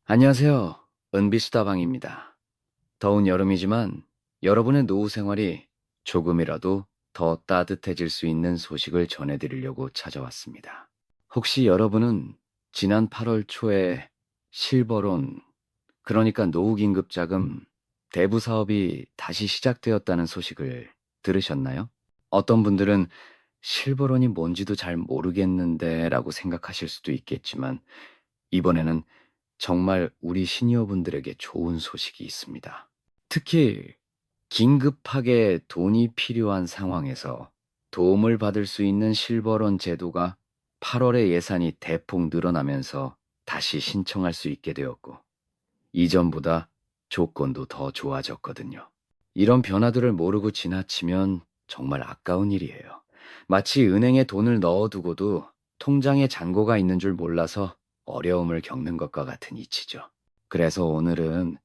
안녕하세요. 은비수다방입니다. 더운 여름이지만 여러분의 노후 생활이 조금이라도 더 따뜻해질 수 있는 소식을 전해드리려고 찾아왔습니다. 혹시 여러분은 지난 8월 초에 실버론, 그러니까 노후긴급자금 대부 사업이 다시 시작되었다는 소식을 들으셨나요? 어떤 분들은 실버론이 뭔지도 잘 모르겠는데 라고 생각하실 수도 있겠지만 이번에는 정말 우리 시니어분들에게 좋은 소식이 있습니다. 특히 긴급하게 돈이 필요한 상황에서 도움을 받을 수 있는 실버론 제도가 8월에 예산이 대폭 늘어나면서 다시 신청할 수 있게 되었고, 이전보다 조건도 더 좋아졌거든요. 이런 변화들을 모르고 지나치면 정말 아까운 일이에요. 마치 은행에 돈을 넣어두고도 통장에 잔고가 있는 줄 몰라서 어려움을 겪는 것과 같은 이치죠. 그래서 오늘은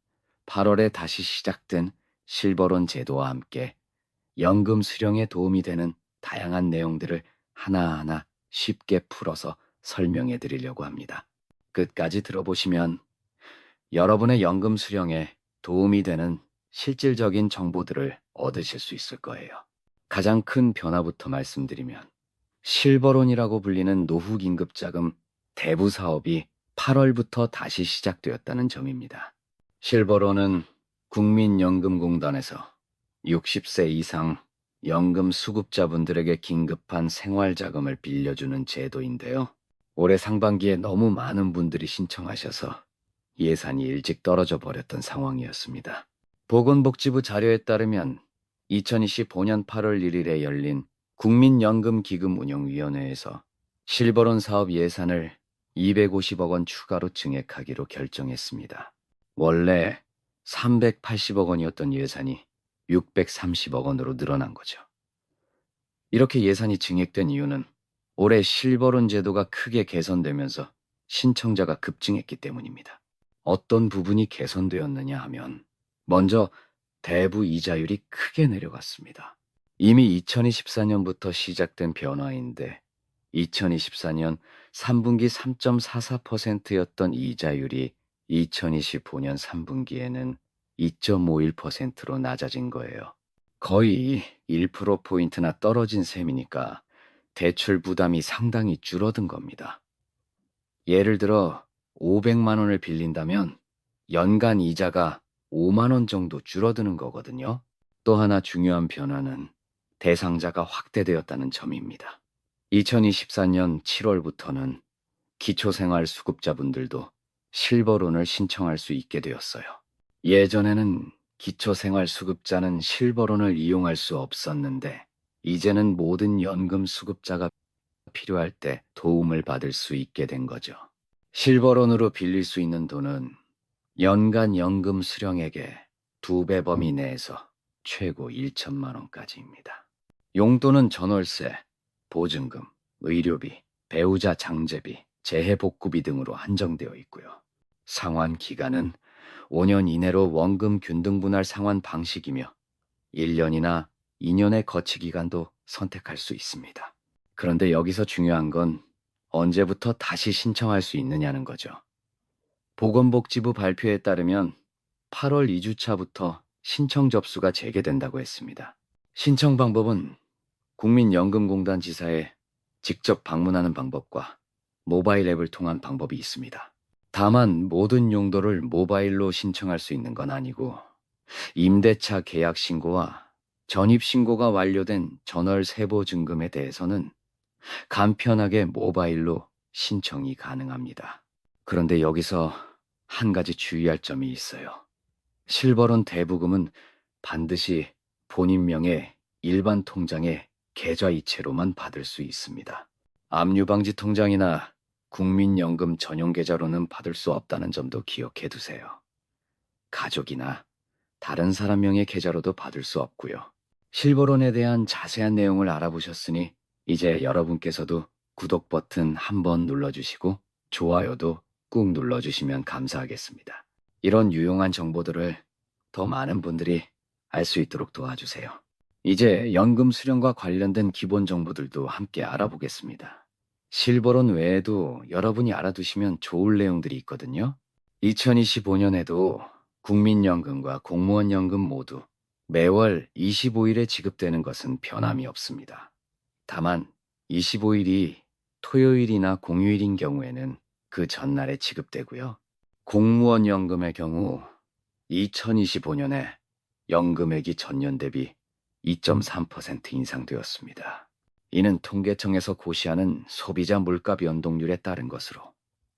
8월에 다시 시작된 실버론 제도와 함께 연금 수령에 도움이 되는 다양한 내용들을 하나하나 쉽게 풀어서 설명해 드리려고 합니다. 끝까지 들어보시면 여러분의 연금 수령에 도움이 되는 실질적인 정보들을 얻으실 수 있을 거예요. 가장 큰 변화부터 말씀드리면 실버론이라고 불리는 노후긴급자금 대부 사업이 8월부터 다시 시작되었다는 점입니다. 실버론은 국민연금공단에서 60세 이상 연금 수급자분들에게 긴급한 생활자금을 빌려주는 제도인데요. 올해 상반기에 너무 많은 분들이 신청하셔서 예산이 일찍 떨어져 버렸던 상황이었습니다. 보건복지부 자료에 따르면 2025년 8월 1일에 열린 국민연금기금운용위원회에서 실버론 사업 예산을 250억 원 추가로 증액하기로 결정했습니다. 원래 380억 원이었던 예산이 630억 원으로 늘어난 거죠. 이렇게 예산이 증액된 이유는 올해 실버론 제도가 크게 개선되면서 신청자가 급증했기 때문입니다. 어떤 부분이 개선되었느냐 하면 먼저 대부 이자율이 크게 내려갔습니다. 이미 2024년부터 시작된 변화인데 2024년 3분기 3.44%였던 이자율이 2025년 3분기에는 2.51%로 낮아진 거예요. 거의 1%포인트나 떨어진 셈이니까 대출 부담이 상당히 줄어든 겁니다. 예를 들어 500만 원을 빌린다면 연간 이자가 5만 원 정도 줄어드는 거거든요. 또 하나 중요한 변화는 대상자가 확대되었다는 점입니다. 2024년 7월부터는 기초생활수급자분들도 실버론을 신청할 수 있게 되었어요. 예전에는 기초생활수급자는 실버론을 이용할 수 없었는데 이제는 모든 연금수급자가 필요할 때 도움을 받을 수 있게 된 거죠. 실버론으로 빌릴 수 있는 돈은 연간 연금 수령액의 2배 범위 내에서 최고 1천만 원까지입니다. 용도는 전월세, 보증금, 의료비, 배우자 장제비, 재해복구비 등으로 한정되어 있고요. 상환 기간은 5년 이내로 원금 균등분할 상환 방식이며 1년이나 2년의 거치 기간도 선택할 수 있습니다. 그런데 여기서 중요한 건 언제부터 다시 신청할 수 있느냐는 거죠. 보건복지부 발표에 따르면 8월 2주차부터 신청 접수가 재개된다고 했습니다. 신청 방법은 국민연금공단 지사에 직접 방문하는 방법과 모바일 앱을 통한 방법이 있습니다. 다만 모든 용도를 모바일로 신청할 수 있는 건 아니고 임대차 계약 신고와 전입 신고가 완료된 전월 세보 증금에 대해서는 간편하게 모바일로 신청이 가능합니다. 그런데 여기서 한 가지 주의할 점이 있어요. 실버론 대부금은 반드시 본인 명의 일반 통장에 계좌 이체로만 받을 수 있습니다. 압류방지 통장이나 국민연금 전용 계좌로는 받을 수 없다는 점도 기억해 두세요. 가족이나 다른 사람 명의 계좌로도 받을 수 없고요. 실버론에 대한 자세한 내용을 알아보셨으니 이제 여러분께서도 구독 버튼 한번 눌러주시고 좋아요도 꾹 눌러주시면 감사하겠습니다. 이런 유용한 정보들을 더 많은 분들이 알 수 있도록 도와주세요. 이제 연금 수령과 관련된 기본 정보들도 함께 알아보겠습니다. 실버론 외에도 여러분이 알아두시면 좋을 내용들이 있거든요. 2025년에도 국민연금과 공무원연금 모두 매월 25일에 지급되는 것은 변함이 없습니다. 다만 25일이 토요일이나 공휴일인 경우에는 그 전날에 지급되고요. 공무원연금의 경우 2025년에 연금액이 전년 대비 2.3% 인상되었습니다. 이는 통계청에서 고시하는 소비자 물가 변동률에 따른 것으로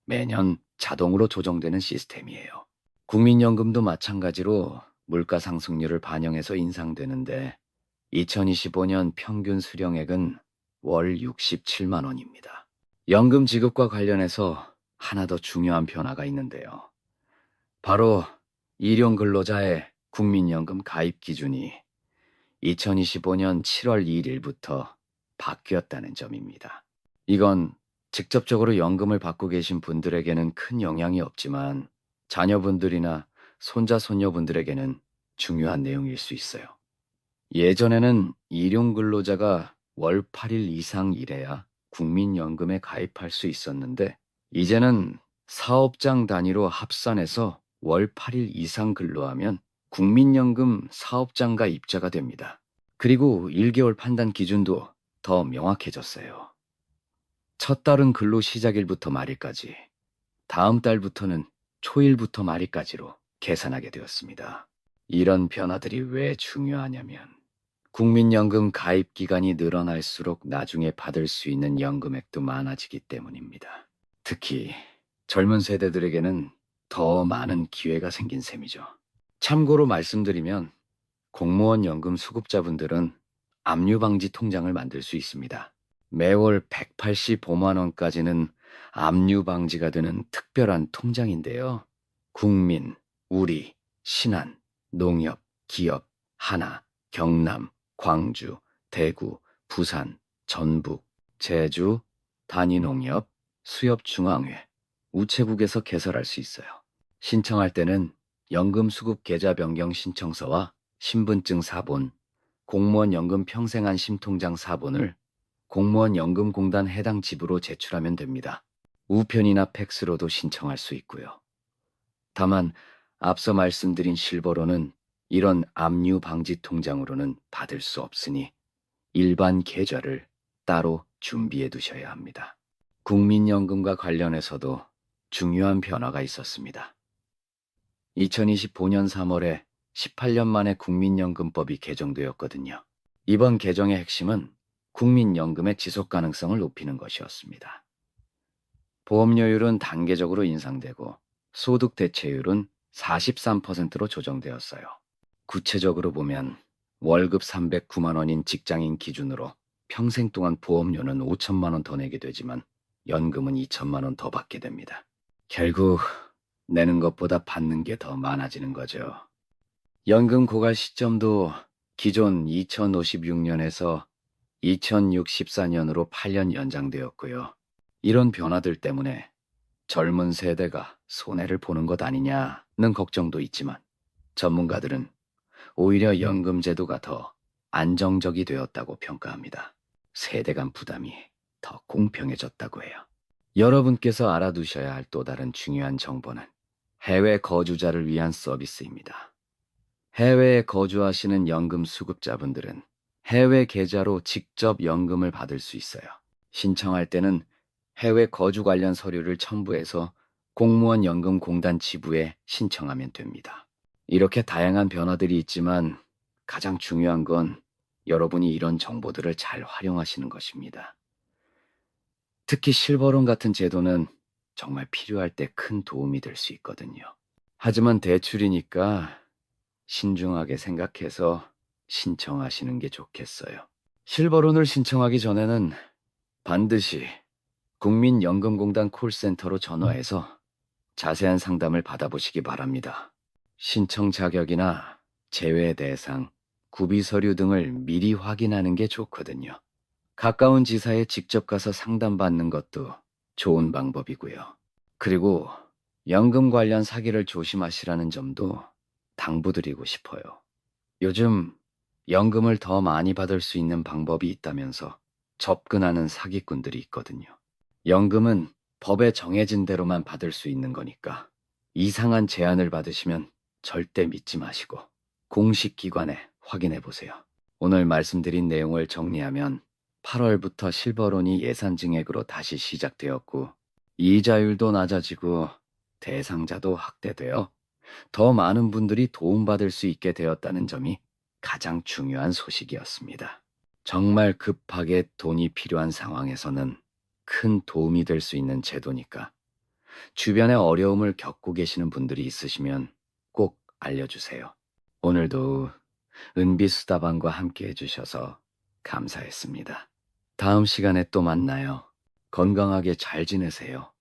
매년 자동으로 조정되는 시스템이에요. 국민연금도 마찬가지로 물가 상승률을 반영해서 인상되는데 2025년 평균 수령액은 월 67만 원입니다. 연금 지급과 관련해서 하나 더 중요한 변화가 있는데요. 바로 일용 근로자의 국민연금 가입 기준이 2025년 7월 2일부터 바뀌었다는 점입니다. 이건 직접적으로 연금을 받고 계신 분들에게는 큰 영향이 없지만 자녀분들이나 손자, 손녀분들에게는 중요한 내용일 수 있어요. 예전에는 일용 근로자가 월 8일 이상 일해야 국민연금에 가입할 수 있었는데 이제는 사업장 단위로 합산해서 월 8일 이상 근로하면 국민연금 사업장가 입자가 됩니다. 그리고 1개월 판단 기준도 더 명확해졌어요. 첫 달은 근로 시작일부터 말일까지, 다음 달부터는 초일부터 말일까지로 계산하게 되었습니다. 이런 변화들이 왜 중요하냐면 국민연금 가입 기간이 늘어날수록 나중에 받을 수 있는 연금액도 많아지기 때문입니다. 특히 젊은 세대들에게는 더 많은 기회가 생긴 셈이죠. 참고로 말씀드리면 공무원 연금 수급자분들은 압류방지 통장을 만들 수 있습니다. 매월 185만 원까지는 압류방지가 되는 특별한 통장인데요. 국민, 우리, 신한, 농협, 기업, 하나, 경남, 광주, 대구, 부산, 전북, 제주, 단위농협, 수협중앙회, 우체국에서 개설할 수 있어요. 신청할 때는 연금수급 계좌 변경 신청서와 신분증 사본, 공무원 연금 평생안심 통장 사본을 공무원 연금공단 해당 지부로 제출하면 됩니다. 우편이나 팩스로도 신청할 수 있고요. 다만 앞서 말씀드린 실버로는 이런 압류 방지 통장으로는 받을 수 없으니 일반 계좌를 따로 준비해 두셔야 합니다. 국민연금과 관련해서도 중요한 변화가 있었습니다. 2025년 3월에 18년 만에 국민연금법이 개정되었거든요. 이번 개정의 핵심은 국민연금의 지속 가능성을 높이는 것이었습니다. 보험료율은 단계적으로 인상되고 소득 대체율은 43%로 조정되었어요. 구체적으로 보면 월급 309만 원인 직장인 기준으로 평생 동안 보험료는 5천만 원 더 내게 되지만 연금은 2천만 원 더 받게 됩니다. 결국 내는 것보다 받는 게 더 많아지는 거죠. 연금 고갈 시점도 기존 2056년에서 2064년으로 8년 연장되었고요. 이런 변화들 때문에 젊은 세대가 손해를 보는 것 아니냐는 걱정도 있지만 전문가들은 오히려 연금 제도가 더 안정적이 되었다고 평가합니다. 세대 간 부담이 더 공평해졌다고 해요. 여러분께서 알아두셔야 할 또 다른 중요한 정보는 해외 거주자를 위한 서비스입니다. 해외에 거주하시는 연금 수급자분들은 해외 계좌로 직접 연금을 받을 수 있어요. 신청할 때는 해외 거주 관련 서류를 첨부해서 공무원 연금공단 지부에 신청하면 됩니다. 이렇게 다양한 변화들이 있지만 가장 중요한 건 여러분이 이런 정보들을 잘 활용하시는 것입니다. 특히 실버론 같은 제도는 정말 필요할 때 큰 도움이 될 수 있거든요. 하지만 대출이니까 신중하게 생각해서 신청하시는 게 좋겠어요. 실버론을 신청하기 전에는 반드시 국민연금공단 콜센터로 전화해서 자세한 상담을 받아보시기 바랍니다. 신청 자격이나 제외 대상, 구비 서류 등을 미리 확인하는 게 좋거든요. 가까운 지사에 직접 가서 상담받는 것도 좋은 방법이고요. 그리고 연금 관련 사기를 조심하시라는 점도 당부드리고 싶어요. 요즘 연금을 더 많이 받을 수 있는 방법이 있다면서 접근하는 사기꾼들이 있거든요. 연금은 법에 정해진 대로만 받을 수 있는 거니까 이상한 제안을 받으시면 절대 믿지 마시고 공식 기관에 확인해 보세요. 오늘 말씀드린 내용을 정리하면 8월부터 실버론이 예산 증액으로 다시 시작되었고 이자율도 낮아지고 대상자도 확대되어 더 많은 분들이 도움받을 수 있게 되었다는 점이 가장 중요한 소식이었습니다. 정말 급하게 돈이 필요한 상황에서는 큰 도움이 될 수 있는 제도니까 주변에 어려움을 겪고 계시는 분들이 있으시면 꼭 알려주세요. 오늘도 은비수다방과 함께 해주셔서 감사했습니다. 다음 시간에 또 만나요. 건강하게 잘 지내세요.